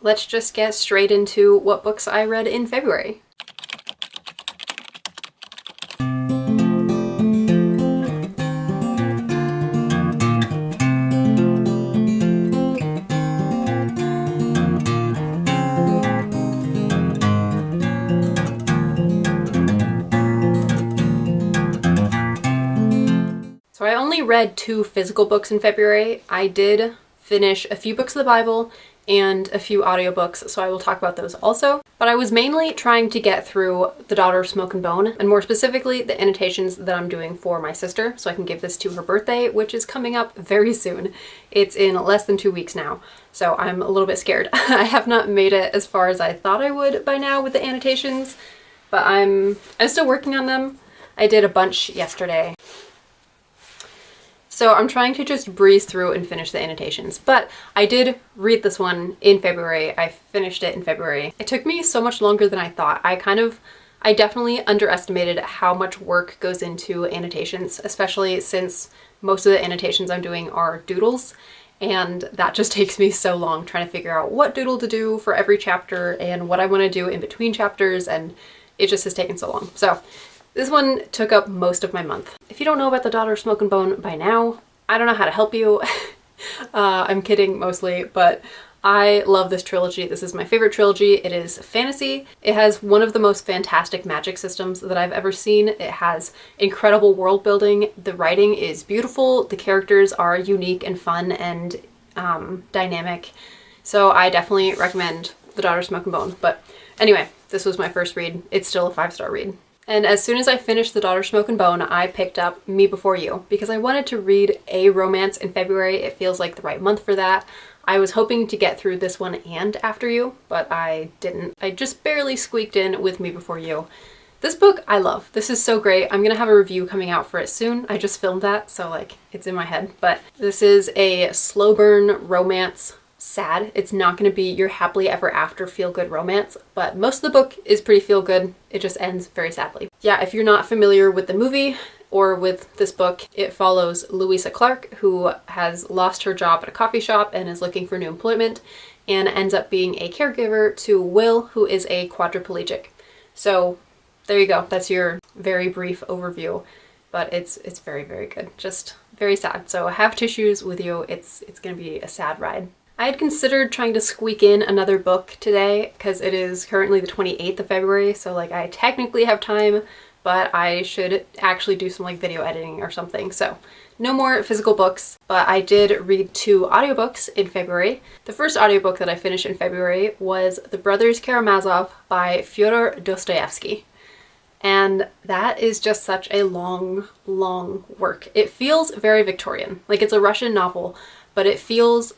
let's just get straight into what books I read in February. So I only read 2 physical books in February. I did finish a few books of the Bible and a few audiobooks, so I will talk about those also. But I was mainly trying to get through The Daughter of Smoke and Bone, and more specifically, the annotations that I'm doing for my sister, so I can give this to her birthday, which is coming up very soon. It's in less than 2 weeks now, so I'm a little bit scared. I have not made it as far as I thought I would by now with the annotations, but I'm still working on them. I did a bunch yesterday. So I'm trying to just breeze through and finish the annotations. But I did read this one in February. I finished it in February. It took me so much longer than I thought. I definitely underestimated how much work goes into annotations, especially since most of the annotations I'm doing are doodles. And that just takes me so long trying to figure out what doodle to do for every chapter and what I want to do in between chapters. And it just has taken so long. So this one took up most of my month. If you don't know about The Daughter of Smoke and Bone by now, I don't know how to help you. I'm kidding mostly, but I love this trilogy. This is my favorite trilogy. It is fantasy. It has one of the most fantastic magic systems that I've ever seen. It has incredible world building. The writing is beautiful. The characters are unique and fun and dynamic. So I definitely recommend The Daughter of Smoke and Bone. But anyway, this was my first read. It's still a 5-star read. And as soon as I finished The Daughter of Smoke and Bone, I picked up Me Before You because I wanted to read a romance in February. It feels like the right month for that. I was hoping to get through this one and After You, but I didn't. I just barely squeaked in with Me Before You. This book I love. This is so great. I'm gonna have a review coming out for it soon. I just filmed that, so like it's in my head. But this is a slow burn romance. Sad. It's not going to be your happily ever after feel-good romance, but most of the book is pretty feel-good. It just ends very sadly. Yeah, if you're not familiar with the movie or with this book, it follows Louisa Clark, who has lost her job at a coffee shop and is looking for new employment, and ends up being a caregiver to Will, who is a quadriplegic. So there you go. That's your very brief overview, but it's very, very good. Just very sad. So have tissues with you. It's going to be a sad ride. I had considered trying to squeak in another book today because it is currently the 28th of February, so like I technically have time, but I should actually do some like video editing or something. So no more physical books, but I did read 2 audiobooks in February. The first audiobook that I finished in February was The Brothers Karamazov by Fyodor Dostoevsky. And that is just such a long, long work. It feels very Victorian. Like it's a Russian novel, but it feels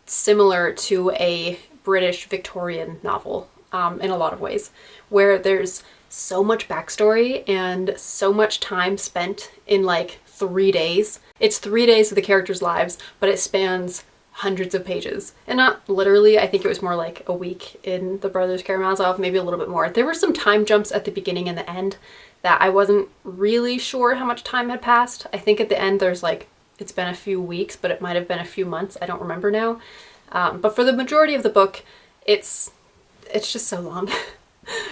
similar to a British Victorian novel in a lot of ways, where there's so much backstory and so much time spent in like 3 days. It's 3 days of the characters' lives, but it spans hundreds of pages. And not literally, I think it was more like a week in The Brothers Karamazov, maybe a little bit more. There were some time jumps at the beginning and the end that I wasn't really sure how much time had passed. I think at the end there's like, it's been a few weeks, but it might have been a few months. I don't remember now. But for the majority of the book, it's just so long.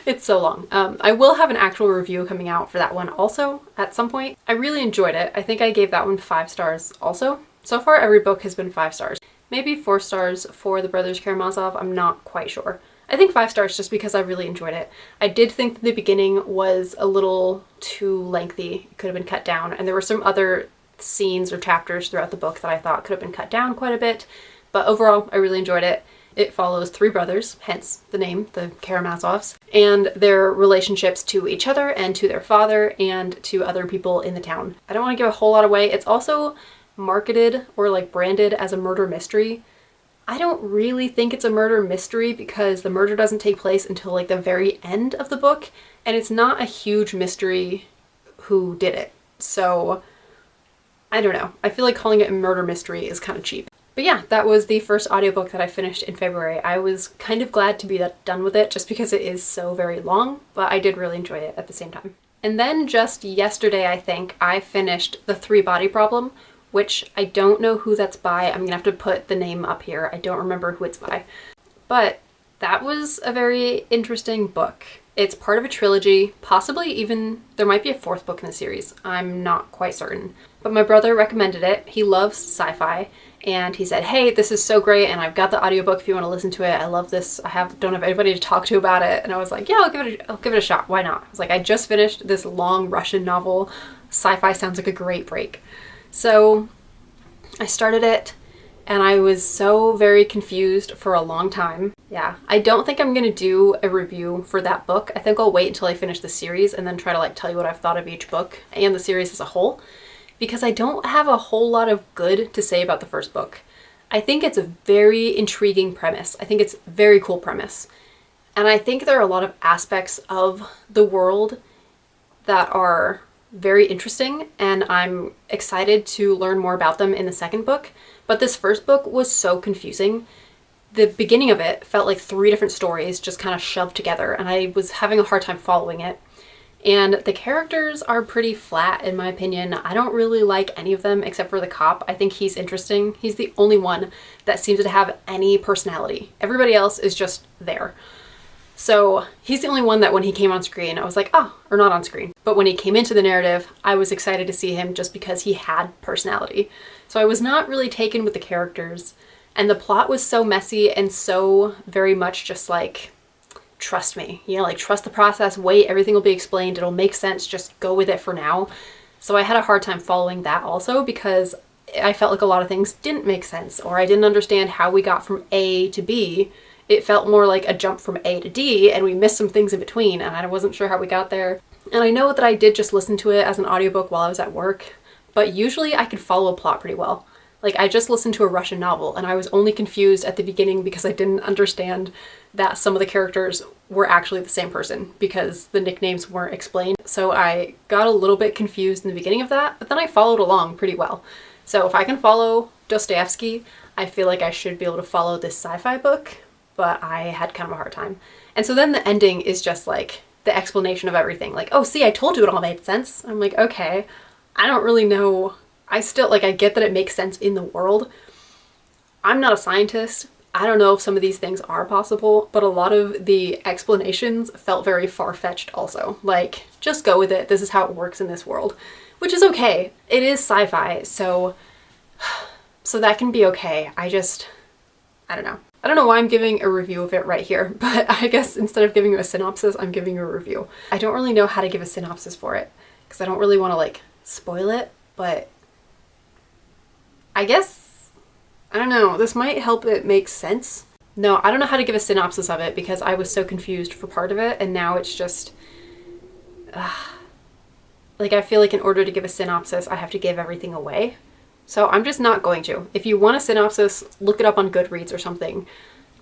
It's so long. I will have an actual review coming out for that one also at some point. I really enjoyed it. I think I gave that one 5 stars also. So far, every book has been 5 stars. Maybe 4 stars for The Brothers Karamazov. I'm not quite sure. I think 5 stars just because I really enjoyed it. I did think that the beginning was a little too lengthy. It could have been cut down. And there were some other scenes or chapters throughout the book that I thought could have been cut down quite a bit. But overall, I really enjoyed it. It follows 3 brothers, hence the name, the Karamazovs, and their relationships to each other and to their father and to other people in the town. I don't want to give a whole lot away. It's also marketed or like branded as a murder mystery. I don't really think it's a murder mystery because the murder doesn't take place until like the very end of the book, and it's not a huge mystery who did it. So I don't know. I feel like calling it a murder mystery is kind of cheap. But yeah, that was the first audiobook that I finished in February. I was kind of glad to be done with it just because it is so very long, but I did really enjoy it at the same time. And then just yesterday, I think, I finished The 3-Body Problem, which I don't know who that's by. I'm gonna have to put the name up here. I don't remember who it's by. But that was a very interesting book. It's part of a trilogy, possibly even there might be a fourth book in the series. I'm not quite certain. But my brother recommended it. He loves sci-fi and he said, hey, this is so great and I've got the audiobook if you want to listen to it. I love this. Don't have anybody to talk to about it. And I was like, yeah, I'll give it a shot. Why not? I was like, I just finished this long Russian novel. Sci-fi sounds like a great break. So I started it and I was so very confused for a long time. Yeah, I don't think I'm gonna do a review for that book. I think I'll wait until I finish the series and then try to like tell you what I've thought of each book and the series as a whole, because I don't have a whole lot of good to say about the first book. I think it's a very intriguing premise. I think it's a very cool premise. And I think there are a lot of aspects of the world that are very interesting and I'm excited to learn more about them in the second book. But this first book was so confusing. The beginning of it felt like 3 different stories just kind of shoved together and I was having a hard time following it. And the characters are pretty flat in my opinion. I don't really like any of them except for the cop. I think he's interesting. He's the only one that seems to have any personality. Everybody else is just there. So he's the only one that when he came on screen, I was like, oh, or not on screen. But when he came into the narrative, I was excited to see him just because he had personality. So I was not really taken with the characters. And the plot was so messy and so very much just like, trust me, you know, like trust the process, wait, everything will be explained, it'll make sense, just go with it for now. So I had a hard time following that also because I felt like a lot of things didn't make sense or I didn't understand how we got from A to B. It felt more like a jump from A to D and we missed some things in between and I wasn't sure how we got there. And I know that I did just listen to it as an audiobook while I was at work, but usually I could follow a plot pretty well. Like I just listened to a Russian novel and I was only confused at the beginning because I didn't understand that some of the characters were actually the same person because the nicknames weren't explained. So I got a little bit confused in the beginning of that, but then I followed along pretty well. So if I can follow Dostoevsky, I feel like I should be able to follow this sci-fi book, but I had kind of a hard time. And so then the ending is just like the explanation of everything. Like, oh, see, I told you it all made sense. I'm like, okay, I don't really know. I still, like, I get that it makes sense in the world. I'm not a scientist. I don't know if some of these things are possible, but a lot of the explanations felt very far-fetched also. Like, just go with it. This is how it works in this world, which is okay. It is sci-fi, so that can be okay. I don't know. I don't know why I'm giving a review of it right here, but I guess instead of giving you a synopsis, I'm giving you a review. I don't really know how to give a synopsis for it because I don't really want to like spoil it, but I guess, I don't know, this might help it make sense. No, I don't know how to give a synopsis of it because I was so confused for part of it and now it's just, like I feel like in order to give a synopsis, I have to give everything away. So I'm just not going to. If you want a synopsis, look it up on Goodreads or something.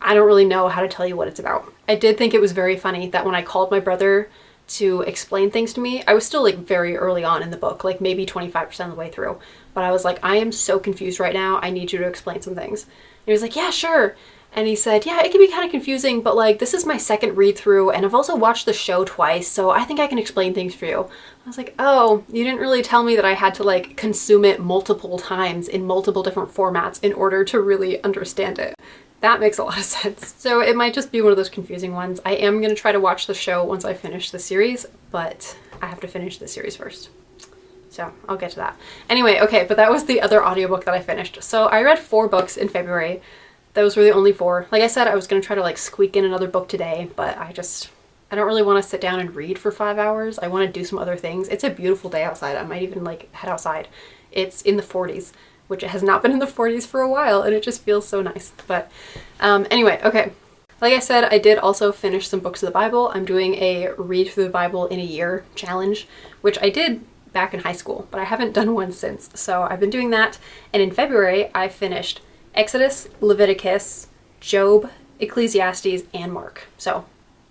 I don't really know how to tell you what it's about. I did think it was very funny that when I called my brother to explain things to me, I was still like very early on in the book, like maybe 25% of the way through. But I was like, I am so confused right now. I need you to explain some things. And he was like, yeah, sure. And he said, yeah, it can be kind of confusing, but like this is my second read through and I've also watched the show twice, so I think I can explain things for you. I was like, oh, you didn't really tell me that I had to like consume it multiple times in multiple different formats in order to really understand it. That makes a lot of sense. So it might just be one of those confusing ones. I am going to try to watch the show once I finish the series, but I have to finish the series first. So I'll get to that. Anyway, okay, but that was the other audiobook that I finished. So I read 4 books in February. Those were the only 4. Like I said, I was going to try to like squeak in another book today, but I don't really want to sit down and read for 5 hours. I want to do some other things. It's a beautiful day outside. I might even like head outside. It's in the 40s, which it has not been in the 40s for a while, and it just feels so nice. But anyway, okay. Like I said, I did also finish some books of the Bible. I'm doing a read through the Bible in a year challenge, which I did back in high school, but I haven't done one since. So I've been doing that. And in February, I finished Exodus, Leviticus, Job, Ecclesiastes, and Mark. So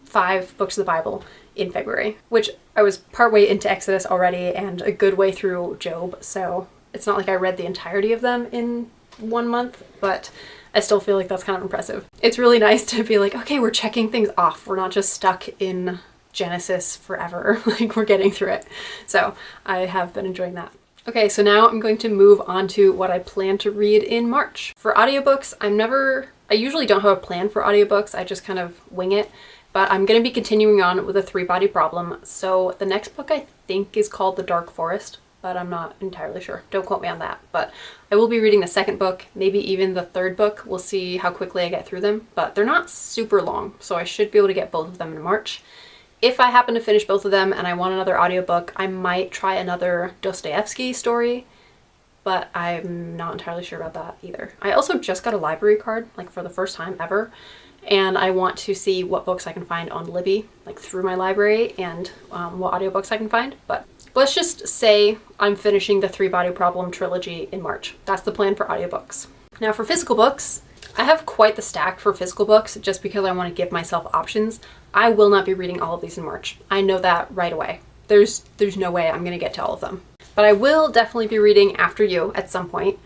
5 books of the Bible in February, which I was partway into Exodus already and a good way through Job. So it's not like I read the entirety of them in 1 month, but I still feel like that's kind of impressive. It's really nice to be like, okay, we're checking things off. We're not just stuck in Genesis forever. Like we're getting through it. So I have been enjoying that. Okay, so now I'm going to move on to what I plan to read in March. For audiobooks, I usually don't have a plan for audiobooks, I just kind of wing it, but I'm going to be continuing on with a three-body problem. So the next book I think is called The Dark Forest, but I'm not entirely sure. Don't quote me on that. But I will be reading the second book, maybe even the third book. We'll see how quickly I get through them, but they're not super long, so I should be able to get both of them in March. If I happen to finish both of them and I want another audiobook, I might try another Dostoevsky story, but I'm not entirely sure about that either. I also just got a library card, like for the first time ever, and I want to see what books I can find on Libby, like through my library, and what audiobooks I can find. But let's just say I'm finishing the Three Body Problem trilogy in March. That's the plan for audiobooks. Now for physical books, I have quite the stack for physical books just because I want to give myself options. I will not be reading all of these in March. I know that right away. There's no way I'm going to get to all of them. But I will definitely be reading After You at some point.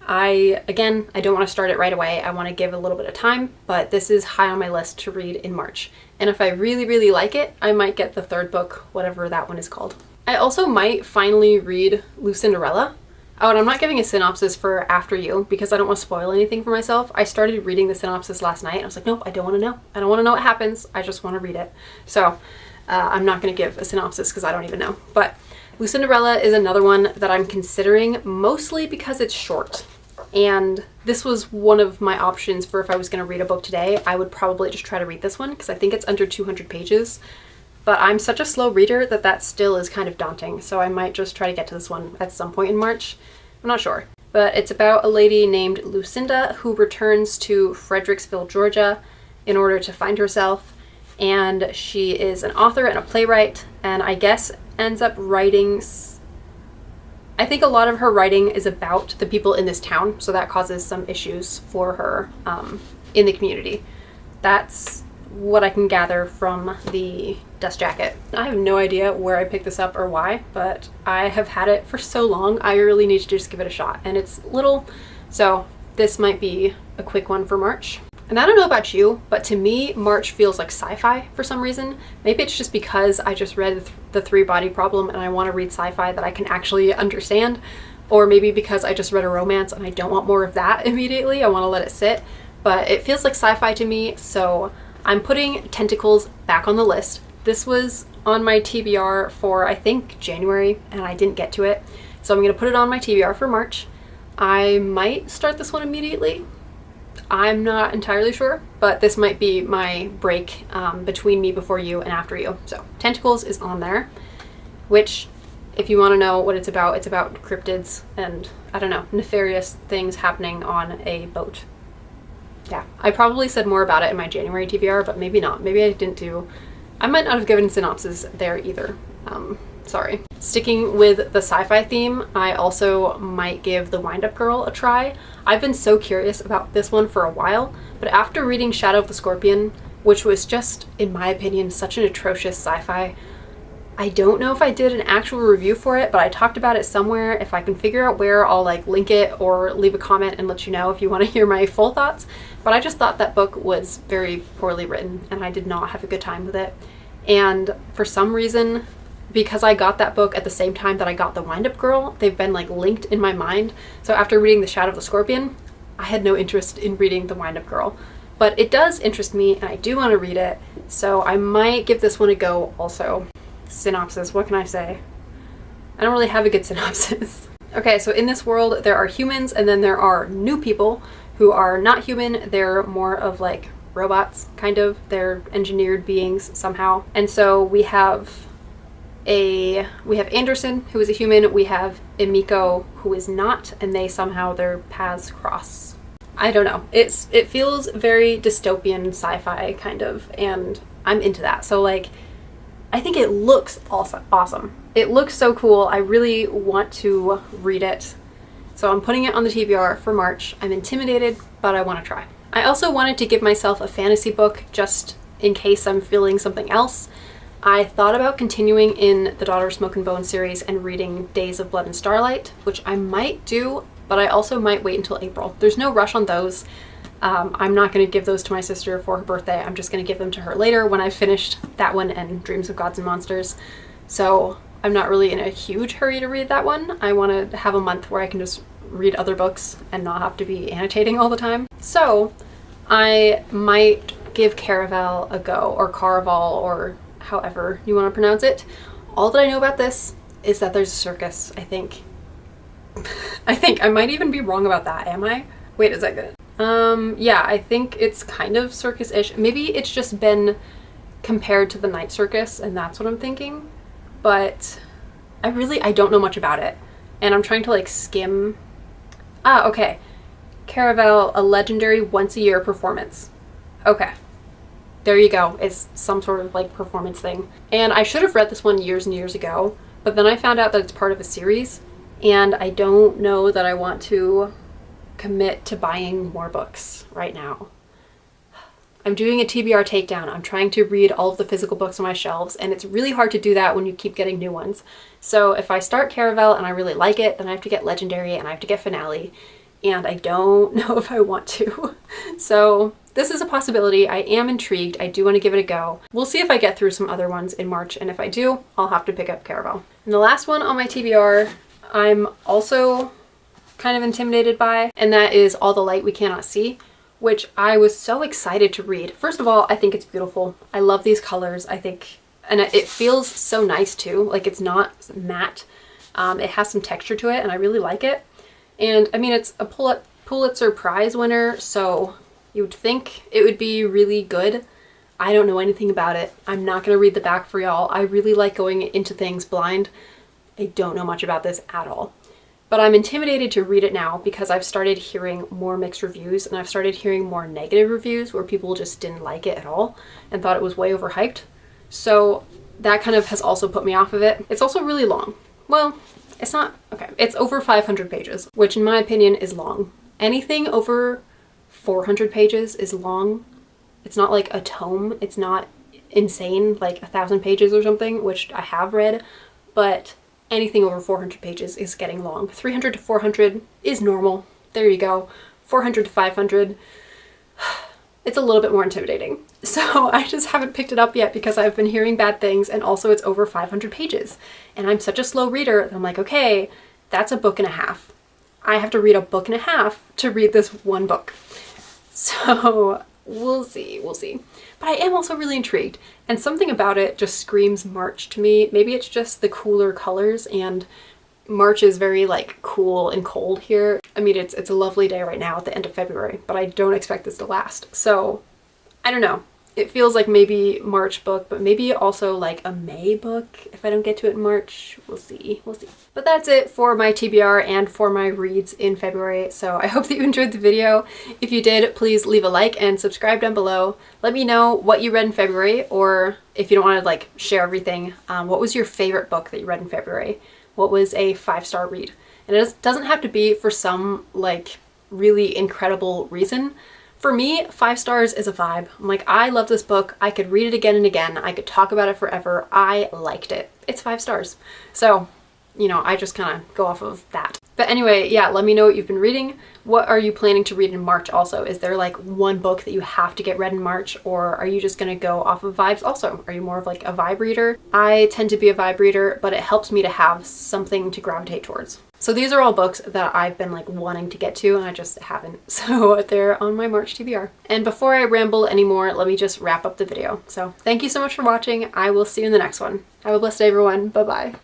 I don't want to start it right away. I want to give a little bit of time, but this is high on my list to read in March. And if I really, really like it, I might get the third book, whatever that one is called. I also might finally read Lucinderella. Oh, and I'm not giving a synopsis for After You because I don't want to spoil anything for myself. I started reading the synopsis last night and I was like, nope, I don't want to know. I don't want to know what happens. I just want to read it. So I'm not going to give a synopsis because I don't even know. But Lucinderella is another one that I'm considering, mostly because it's short. And this was one of my options for if I was going to read a book today. I would probably just try to read this one because I think it's under 200 pages. But I'm such a slow reader that still is kind of daunting, so I might just try to get to this one at some point in March. I'm not sure. But it's about a lady named Lucinda who returns to Fredericksville, Georgia in order to find herself. And she is an author and a playwright, and I guess ends up writing... I think a lot of her writing is about the people in this town, so that causes some issues for her in the community. That's what I can gather from the dust jacket. I have no idea where I picked this up or why, but I have had it for so long, I really need to just give it a shot. And it's little, so this might be a quick one for March. And I don't know about you, but to me, March feels like sci-fi for some reason. Maybe it's just because I just read The Three Body Problem and I want to read sci-fi that I can actually understand. Or maybe because I just read a romance and I don't want more of that immediately. I want to let it sit. But it feels like sci-fi to me, so I'm putting Tentacles back on the list. This was on my TBR for, I think, January, and I didn't get to it. So I'm going to put it on my TBR for March. I might start this one immediately. I'm not entirely sure, but this might be my break between Me Before You and After You. So Tentacles is on there, which, if you want to know what it's about cryptids and, I don't know, nefarious things happening on a boat. Yeah, I probably said more about it in my January TBR, but maybe not. Maybe I didn't do... I might not have given synopsis there either. Sorry. Sticking with the sci-fi theme, I also might give The Wind-Up Girl a try. I've been so curious about this one for a while, but after reading Shadow of the Scorpion, which was just, in my opinion, such an atrocious sci-fi, I don't know if I did an actual review for it, but I talked about it somewhere. If I can figure out where, I'll link it or leave a comment and let you know if you want to hear my full thoughts. But I just thought that book was very poorly written and I did not have a good time with it. And for some reason, because I got that book at the same time that I got The Wind-Up Girl, they've been linked in my mind. So after reading The Shadow of the Scorpion, I had no interest in reading The Wind-Up Girl. But it does interest me and I do want to read it, so I might give this one a go also. Synopsis, what can I say? I don't really have a good synopsis. Okay, so in this world there are humans and then there are new people who are not human. They're more of robots, kind of. They're engineered beings somehow. And so we have Anderson, who is a human, we have Emiko, who is not, and their paths cross. I don't know. It feels very dystopian sci-fi kind of, and I'm into that. So I think it looks awesome. It looks so cool. I really want to read it. So I'm putting it on the TBR for March. I'm intimidated, but I want to try. I also wanted to give myself a fantasy book just in case I'm feeling something else. I thought about continuing in the Daughter of Smoke and Bone series and reading Days of Blood and Starlight, which I might do, but I also might wait until April. There's no rush on those. I'm not going to give those to my sister for her birthday. I'm just going to give them to her later when I've finished that one and Dreams of Gods and Monsters. So I'm not really in a huge hurry to read that one. I want to have a month where I can just read other books and not have to be annotating all the time. So I might give Caraval a go, or Caraval, or however you want to pronounce it. All that I know about this is that there's a circus, I think. I might even be wrong about that, am I? Wait a second. Yeah, I think it's kind of circus-ish. Maybe it's just been compared to the night circus and that's what I'm thinking, but I don't know much about it. And I'm trying to like skim. Ah, okay. Caraval, a legendary once-a-year performance. Okay. There you go. It's some sort of like performance thing. And I should have read this one years and years ago, but then I found out that it's part of a series, and I don't know that I want to commit to buying more books right now. I'm doing a TBR takedown. I'm trying to read all of the physical books on my shelves, and it's really hard to do that when you keep getting new ones. So if I start Caraval and I really like it, then I have to get Legendary and I have to get Finale, and I don't know if I want to. So this is a possibility. I am intrigued. I do want to give it a go. We'll see if I get through some other ones in March, and if I do, I'll have to pick up Caraval. And the last one on my TBR, I'm also kind of intimidated by, and that is All the Light We Cannot See, which I was so excited to read. First of all, I think it's beautiful. I love these colors. I think, and it feels so nice too. Like, it's not matte. It has some texture to it, and I really like it. And I mean, it's a Pulitzer Prize winner, so you would think it would be really good. I don't know anything about it. I'm not gonna read the back for y'all. I really like going into things blind. I don't know much about this at all. But I'm intimidated to read it now because I've started hearing more mixed reviews, and I've started hearing more negative reviews where people just didn't like it at all and thought it was way overhyped. So that kind of has also put me off of it. It's also really long. Well, it's not, okay. It's over 500 pages, which in my opinion is long. Anything over 400 pages is long. It's not like a tome. It's not insane, like 1,000 pages or something, which I have read, but anything over 400 pages is getting long. 300 to 400 is normal. There you go. 400 to 500, it's a little bit more intimidating. So I just haven't picked it up yet because I've been hearing bad things, and also it's over 500 pages. And I'm such a slow reader that I'm like, okay, that's a book and a half. I have to read a book and a half to read this one book. So we'll see. But I am also really intrigued, and something about it just screams March to me. Maybe it's just the cooler colors, and March is very like cool and cold here. I mean, it's a lovely day right now at the end of February, but I don't expect this to last. So I don't know. It feels like maybe March book, but maybe also like a May book if I don't get to it in March. We'll see. But that's it for my TBR and for my reads in February. So I hope that you enjoyed the video. If you did, please leave a like and subscribe down below. Let me know what you read in February, or if you don't want to like share everything, what was your favorite book that you read in February? What was a 5-star read? And it doesn't have to be for some like really incredible reason. For me, 5 stars is a vibe. I'm like, I love this book. I could read it again and again. I could talk about it forever. I liked it. It's 5 stars. So, you know, I just kind of go off of that. But anyway, yeah, let me know what you've been reading. What are you planning to read in March also? Is there like one book that you have to get read in March, or are you just going to go off of vibes also? Are you more of like a vibe reader? I tend to be a vibe reader, but it helps me to have something to gravitate towards. So these are all books that I've been like wanting to get to, and I just haven't. So they're on my March TBR. And before I ramble anymore, let me just wrap up the video. So thank you so much for watching. I will see you in the next one. Have a blessed day, everyone. Bye-bye.